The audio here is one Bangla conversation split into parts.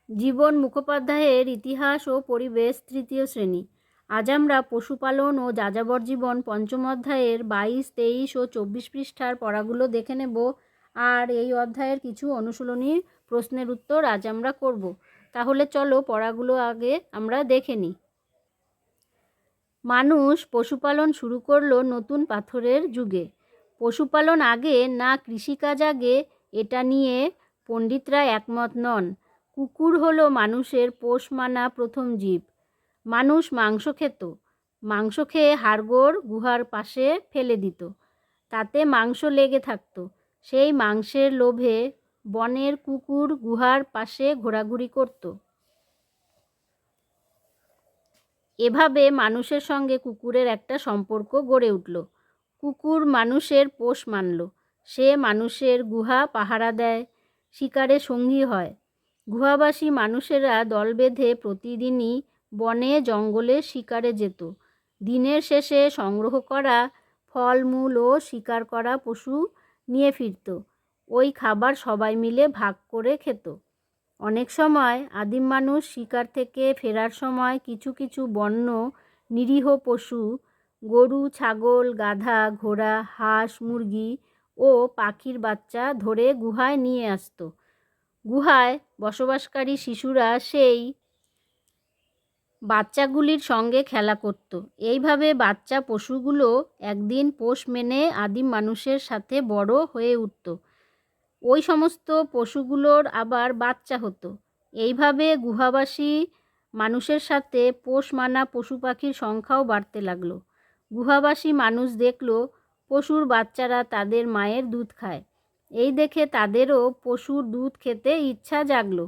জীবন মুখোপাধ্যায়ের ইতিহাস ও পরিবেশ তৃতীয় শ্রেণী। আজ আমরা পশুপালন ও যাযাবর জীবন পঞ্চম অধ্যায়ের 22, 23 ও 24 পৃষ্ঠার পড়াগুলো দেখে নেব। আর এই অধ্যায়ের কিছু অনুশীলনী প্রশ্নের উত্তর আজ আমরা করব। তাহলে চলো পড়াগুলো আগে আমরা দেখে নিই। মানুষ পশুপালন শুরু করলো নতুন পাথরের যুগে। পশুপালন আগে না কৃষিকাজ আগে, এটা নিয়ে পণ্ডিতরা একমত নন। কুকুর হলো মানুষের পোষ মানা প্রথম জীব। মানুষ মাংস খেত। মাংস খেয়ে হাড়গোড় গুহার পাশে ফেলে দিত, তাতে মাংস লেগে থাকতো। সেই মাংসের লোভে বনের কুকুর গুহার পাশে ঘোরাঘুরি করত। এভাবে মানুষের সঙ্গে কুকুরের একটা সম্পর্ক গড়ে উঠল। কুকুর মানুষের পোষ মানল। সে মানুষের গুহা পাহারা দেয়, শিকারে সঙ্গী হয়। গুহাবাসী মানুষেরা দল বেঁধে প্রতিদিনই বনে জঙ্গলে শিকারে যেত। দিনের শেষে সংগ্রহ করা ফলমূল ও শিকার করা পশু নিয়ে ফিরত। ওই খাবার সবাই মিলে ভাগ করে খেত। অনেক সময় আদিম মানুষ শিকার থেকে ফেরার সময় কিছু কিছু বন্য নিরীহ পশু, গরু, ছাগল, গাধা, ঘোড়া, হাঁস, মুরগি ও পাখির বাচ্চা ধরে গুহায় নিয়ে আসত। গুহায় বসবাসকারী শিশুরা সেই বাচ্চাগুলির সঙ্গে খেলা করত। এইভাবে বাচ্চা পশুগুলো একদিন পোষ মেনে আদিম মানুষের সাথে বড় হয়ে উঠত। ওই সমস্ত পশুগুলোর আবার বাচ্চা হতো। এইভাবে গুহাবাসী মানুষের সাথে পোষ মানা পশু পাখির সংখ্যাও বাড়তে লাগলো। গুহাবাসী মানুষ দেখলো পশুর বাচ্চারা তাদের মায়ের দুধ খায়। এই দেখে তাদেরও পশুর দুধ খেতে ইচ্ছা জাগলো।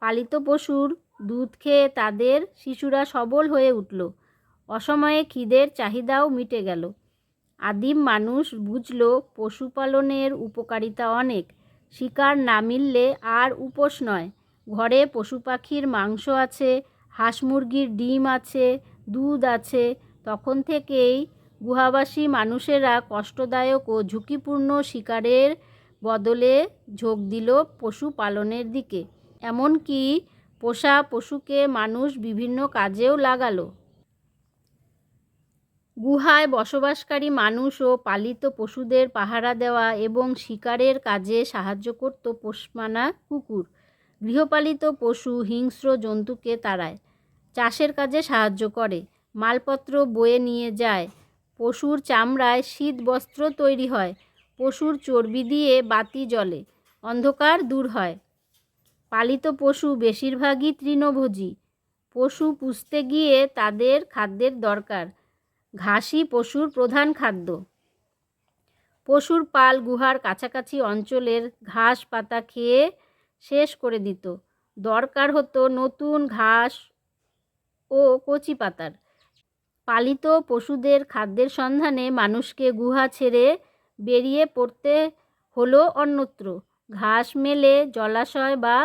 পালিত পশুর দুধ খেয়ে তাদের শিশুরা সবল হয়ে উঠল। অসময়ে খিদের চাহিদাও মিটে গেল। আদিম মানুষ বুঝল পশুপালনের উপকারিতা অনেক। শিকার না মিললে আর উপোস নয়। ঘরে পশু পাখির মাংস আছে, হাঁস মুরগির ডিম আছে, দুধ আছে। তখন থেকেই গুহাবাসী মানুষেরা কষ্টদায়ক ও ঝুঁকিপূর্ণ শিকারের বদলে ঝোঁক দিল পশুপালনের দিকে। এমনকি পোষা পশুকে মানুষ বিভিন্ন কাজেও লাগালো। গুহায় বসবাসকারী মানুষ ও পালিত পশুদের পাহারা দেওয়া এবং শিকারের কাজে সাহায্য করত পোষমানা কুকুর। গৃহপালিত পশু হিংস্র জন্তুকে তাড়ায়, চাষের কাজে সাহায্য করে, মালপত্র বয়ে নিয়ে যায়। পশুর চামড়ায় শীত বস্ত্র তৈরি হয়। পশুর চর্বি দিয়ে বাতি জ্বলে, অন্ধকার দূর হয়। পালিত পশু বেশিরভাগই তৃণভোজী। পশু পুষতে গিয়ে তাদের খাদ্যের দরকার। ঘাসই পশুর প্রধান খাদ্য। পশুর পাল গুহার কাছাকাছি অঞ্চলের ঘাস পাতা খেয়ে শেষ করে দিত। দরকার হতো নতুন ঘাস ও কচি পাতার। পালিত পশুদের খাদ্যের সন্ধানে মানুষকে গুহা ছেড়ে বেরিয়ে পড়তে হলো অন্যত্র। ঘাস মেলে জলাশয় বা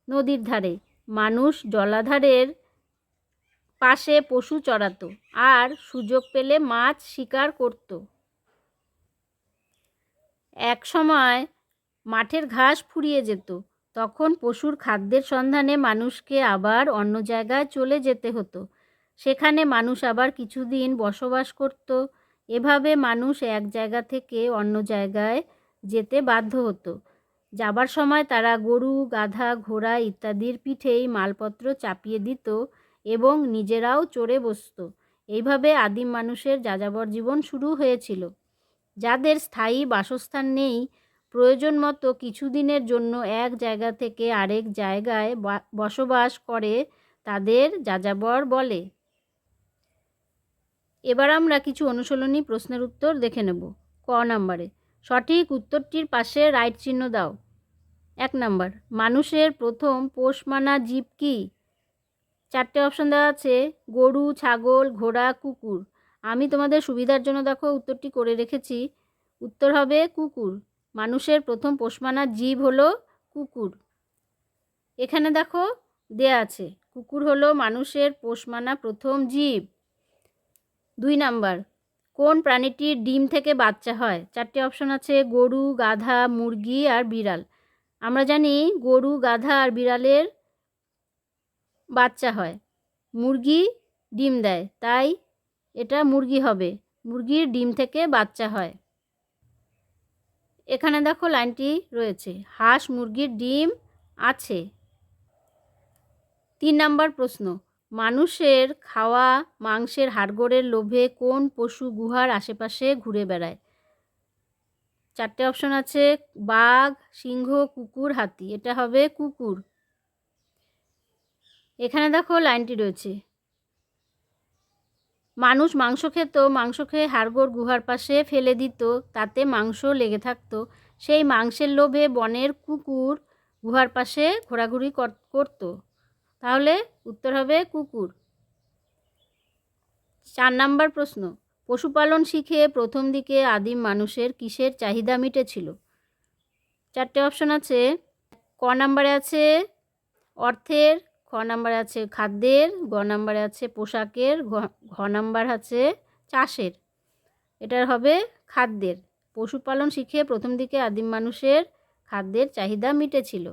নদীর ধারে। মানুষ জলাধারের পাশে পশু চড়াতো আর সুযোগ পেলে মাছ শিকার করত। এক সময় মাঠের ঘাস ফুরিয়ে যেত। তখন পশুর খাদ্যের সন্ধানে মানুষকে আবার অন্য জায়গায় চলে যেতে হতো। সেখানে মানুষ আবার কিছুদিন বসবাস করত। এভাবে মানুষ এক জায়গা থেকে অন্য জায়গায় যেতে বাধ্য হতো। যাবার সময় তারা গরু, গাধা, ঘোড়া ইত্যাদির পিঠেই মালপত্র চাপিয়ে দিত এবং নিজেরাও চড়ে বসত। এইভাবে আদিম মানুষের যাযাবর জীবন শুরু হয়েছিল। যাদের স্থায়ী বাসস্থান নেই, প্রয়োজন মতো কিছুদিনের জন্য এক জায়গা থেকে আরেক জায়গায় বসবাস করে, তাদের যাযাবর বলে। এবার আমরা কিছু অনুশীলনী প্রশ্নের উত্তর দেখে নেব। ক নম্বরে সঠিক উত্তরটির পাশে রাইট চিহ্ন দাও। 1 নম্বর, মানুষের প্রথম পোষ মানা জীব কি? 4টে অপশন দেওয়া আছে, গরু, ছাগল, ঘোড়া, কুকুর। আমি তোমাদের সুবিধার জন্য দেখো উত্তরটি করে রেখেছি। উত্তর হবে কুকুর। মানুষের প্রথম পোষ মানা জীব হলো কুকুর। এখানে দেখো দেয়া আছে কুকুর হলো মানুষের পোষ মানা প্রথম জীব। 2 নাম্বার, কোন প্রাণীটির ডিম থেকে বাচ্চা হয়? 4টে অপশন আছে, গরু, গাধা, মুরগি আর বিড়াল। আমরা জানি গরু, গাধা আর বিড়ালের বাচ্চা হয়। মুরগি ডিম দেয়, তাই এটা মুরগি হবে। মুরগির ডিম থেকে বাচ্চা হয়। এখানে দেখো লাইনটি রয়েছে, হাঁস মুরগির ডিম আছে। 3 নাম্বার প্রশ্ন, মানুষের খাওয়া মাংসের হাড়গোড়ের লোভে কোন পশু গুহার আশেপাশে ঘুরে বেড়ায়? 4টে অপশন আছে, বাঘ, সিংহ, কুকুর, হাতি। এটা হবে কুকুর। এখানে দেখো লাইনটি রয়েছে, মানুষ মাংস খেত, মাংস খেয়ে হাড়গোড় গুহার পাশে ফেলে দিত, তাতে মাংস লেগে থাকতো। সেই মাংসের লোভে বনের কুকুর গুহার পাশে ঘোরাঘুরি করত। তাহলে উত্তর হবে কুকুর। 4 নাম্বার প্রশ্ন, পশুপালন শিখে প্রথম দিকে আদিম মানুষের কিসের চাহিদা মিটেছিল? 4টে অপশন আছে, ক নাম্বারে আছে অর্থের, খ নাম্বারে আছে খাদ্যের, গ নাম্বারে আছে পোশাকের, ঘ নাম্বার আছে চাষের। এটার হবে খাদ্যের। পশুপালন শিখে প্রথম দিকে আদিম মানুষের খাদ্যের চাহিদা মিটেছিল।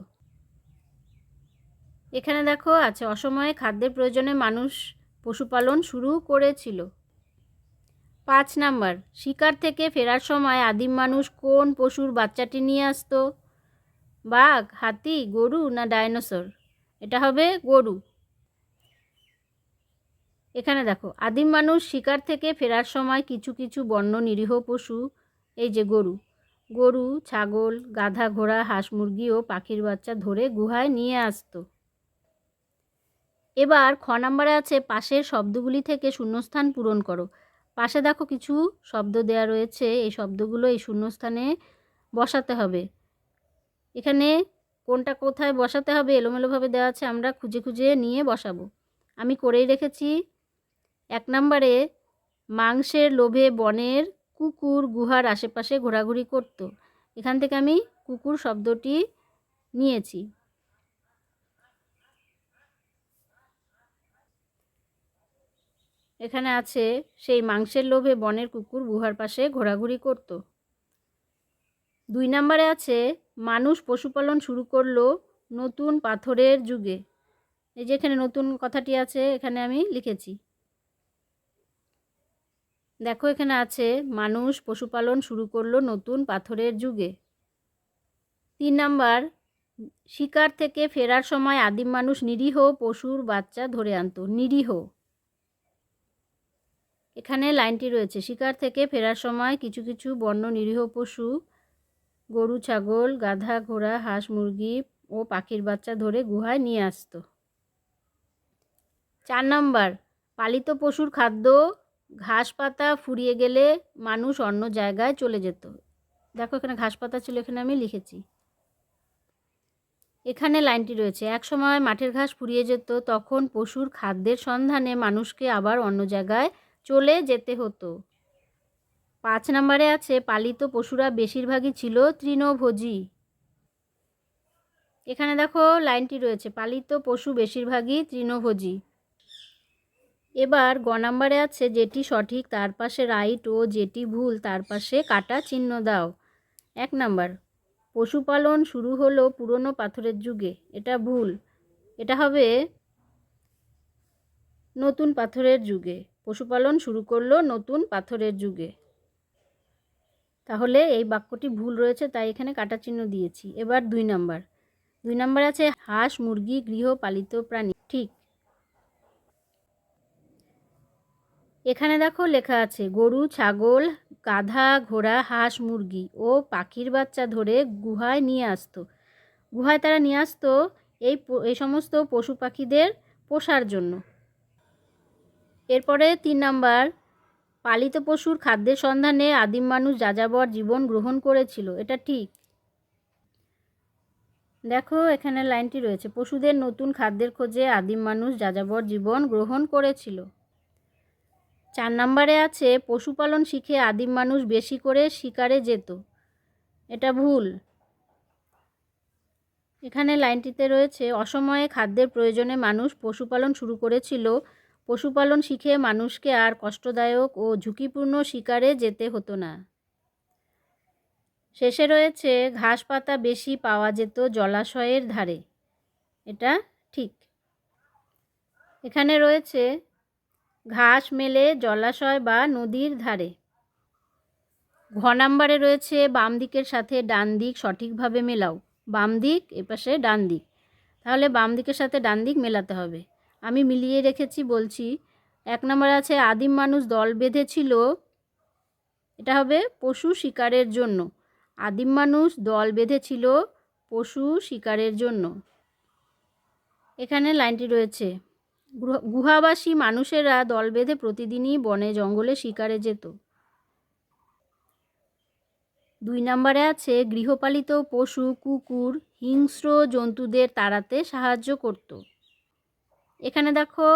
এখানে দেখো আছে, অসময়ে খাদ্যের প্রয়োজনে মানুষ পশুপালন শুরু করেছিল। 5 নাম্বার, শিকার থেকে ফেরার সময় আদিম মানুষ কোন পশুর বাচ্চাটি নিয়ে আসতো? বাঘ, হাতি, গরু না ডাইনোসর? এটা হবে গরু। এখানে দেখো, আদিম মানুষ শিকার থেকে ফেরার সময় কিছু কিছু বন্য নিরীহ পশু, এই যে গরু, গরু, ছাগল, গাধা, ঘোড়া, হাঁস, মুরগি ও পাখির বাচ্চা ধরে গুহায় নিয়ে আসতো। এবার খ নাম্বারে আছে পাশের শব্দগুলি থেকে শূন্যস্থান পূরণ করো। পাশে দেখো কিছু শব্দ দেয়া রয়েছে, এই শব্দগুলো এই শূন্যস্থানে বসাতে হবে। এখানে কোনটা কোথায় বসাতে হবে এলোমেলোভাবে দেওয়া আছে, আমরা খুঁজে খুঁজে নিয়ে বসাবো। আমি করেই রেখেছি। 1 নাম্বারে, মাংসের লোভে বনের কুকুর গুহার আশেপাশে ঘোরাঘুরি করত। এখান থেকে আমি কুকুর শব্দটি নিয়েছি। এখানে আছে, সেই মাংসের লোভে বনের কুকুর গুহার পাশে ঘোরাঘুরি করত। 2 নাম্বারে আছে, মানুষ পশুপালন শুরু করলো নতুন পাথরের যুগে। এই যে এখানে নতুন কথাটি আছে, এখানে আমি লিখেছি। দেখো এখানে আছে, মানুষ পশুপালন শুরু করলো নতুন পাথরের যুগে। 3 নাম্বার, শিকার থেকে ফেরার সময় আদিম মানুষ নিরীহ পশুর বাচ্চা ধরে আনতো। নিরীহ, এখানে লাইনটি রয়েছে, শিকার থেকে ফেরার সময় কিছু কিছু বন্য নিরীহ পশু, গরু, ছাগল, গাধা, ঘোড়া, হাঁস, মুরগি ও পাখির বাচ্চা ধরে গুহায় নিয়ে আসতো। 4 নাম্বার, পালিত পশুর খাদ্য ঘাস পাতা ফুরিয়ে গেলে মানুষ অন্য জায়গায় চলে যেত। দেখো এখানে ঘাস পাতা ছিল, এখানে আমি লিখেছি। এখানে লাইনটি রয়েছে, এক সময় মাঠের ঘাস ফুরিয়ে যেত, তখন পশুর খাদ্যের সন্ধানে মানুষকে আবার অন্য জায়গায় চলে যেতে হতো। 5 নাম্বারে আছে, পালিত পশুরা বেশিরভাগই ছিল তৃণভোজী। এখানে দেখো লাইনটি রয়েছে, পালিত পশু বেশিরভাগই তৃণভোজী। এবার গ নাম্বারে আছে, যেটি সঠিক তার পাশে রাইট ও যেটি ভুল তার পাশে কাটা চিহ্ন দাও। 1 নাম্বার, পশুপালন শুরু হলো পুরনো পাথরের যুগে। এটা ভুল, এটা হবে নতুন পাথরের যুগে। পশুপালন শুরু করলো নতুন পাথরের যুগে। তাহলে এই বাক্যটি ভুল রয়েছে, তাই এখানে কাটা চিহ্ন দিয়েছি। এবার 2 নাম্বার, 2 নাম্বার আছে, হাঁস মুরগি গৃহপালিত প্রাণী। ঠিক। এখানে দেখো লেখা আছে, গরু, ছাগল, গাধা, ঘোড়া, হাঁস, মুরগি ও পাখির বাচ্চা ধরে গুহায় নিয়ে আসতো। গুহায় তারা নিয়ে আসতো এই সমস্ত পশু পাখিদের পোষার জন্য। এরপরে 3 নাম্বার, পালিত পশুর খাদ্যের সন্ধানে আদিম মানুষ যাযাবর জীবন গ্রহণ করেছিল। এটা ঠিক। দেখো এখানে লাইনটি রয়েছে, পশুদের নতুন খাদ্যের খোঁজে আদিম মানুষ যাযাবর জীবন গ্রহণ করেছিল। 4 নাম্বারে আছে, পশুপালন শিখে আদিম মানুষ বেশি করে শিকারে যেত। এটা ভুল। এখানে লাইনটিতে রয়েছে, অসময়ে খাদ্যের প্রয়োজনে মানুষ পশুপালন শুরু করেছিল। পশুপালন শিখে মানুষকে আর কষ্টদায়ক ও ঝুঁকিপূর্ণ শিকারে যেতে হতো না। শেষে রয়েছে, ঘাস পাতা বেশি পাওয়া যেত জলাশয়ের ধারে। এটা ঠিক। এখানে রয়েছে ঘাস মেলে জলাশয় বা নদীর ধারে। ঘ নাম্বারে রয়েছে বাম দিকের সাথে ডান দিক সঠিকভাবে মেলাও। বাম দিক এপাশে ডান দিক, তাহলে বাম দিকের সাথে ডান দিক মেলাতে হবে। আমি মিলিয়ে রেখেছি, বলছি। 1 নম্বরে আছে আদিম মানুষ দল বেঁধেছিল, এটা হবে পশু শিকারের জন্য। আদিম মানুষ দল বেঁধেছিল পশু শিকারের জন্য। এখানে লাইনটি রয়েছে গুহাবাসী মানুষেরা দল বেঁধে প্রতিদিনই বনে জঙ্গলে শিকারে যেত। 2 নম্বরে আছে গৃহপালিত পশু কুকুর হিংস্র জন্তুদের তাড়াতে সাহায্য করত। এখানে দেখো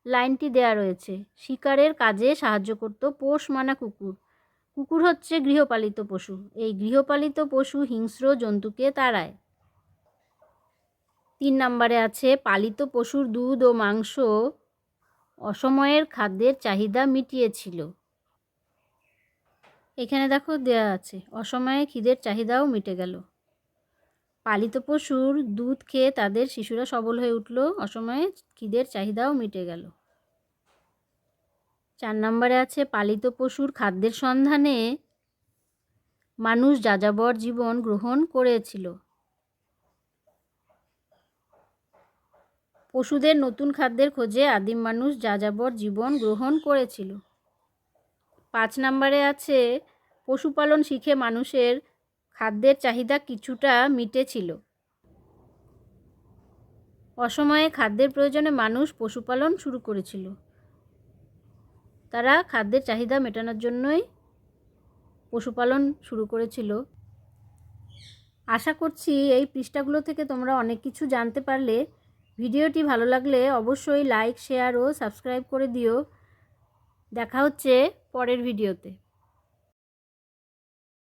লাইনটি দেয়া রয়েছে, শিকারের কাজে সাহায্য করত পোষ মানা কুকুর। কুকুর হচ্ছে গৃহপালিত পশু, এই গৃহপালিত পশু হিংস্র জন্তুকে তাড়ায়। 3 নম্বরে আছে পালিত পশুর দুধ ও মাংস অসময়ের খাদ্যের চাহিদা মিটিয়েছিল। এখানে দেখো দেয়া আছে অসময়ে খিদের চাহিদাও মিটে গেল। পালিত পশুর দুধ খেয়ে তাদের শিশুরা সবল হয়ে উঠল, অসময়ে খিদের চাহিদাও মিটে গেল। 4 নম্বরে আছে পালিত পশুর খাদ্যের সন্ধানে মানুষ যাযাবর জীবন গ্রহণ করেছিল। পশুদের নতুন খাদ্যের খোঁজে আদিম মানুষ যাযাবর জীবন গ্রহণ করেছিল। 5 নম্বরে আছে পশুপালন শিখে মানুষের খাদ্যের চাহিদা কিছুটা মিটেছিল। অসময়ে খাদ্যের প্রয়োজনে মানুষ পশুপালন শুরু করেছিল, তারা খাদ্যের চাহিদা মেটানোর জন্যই পশুপালন শুরু করেছিল। আশা করছি এই পৃষ্ঠাগুলো থেকে তোমরা অনেক কিছু জানতে পারলে। ভিডিওটি ভালো লাগলে অবশ্যই লাইক, শেয়ার ও সাবস্ক্রাইব করে দিও। দেখা হচ্ছে পরের ভিডিওতে।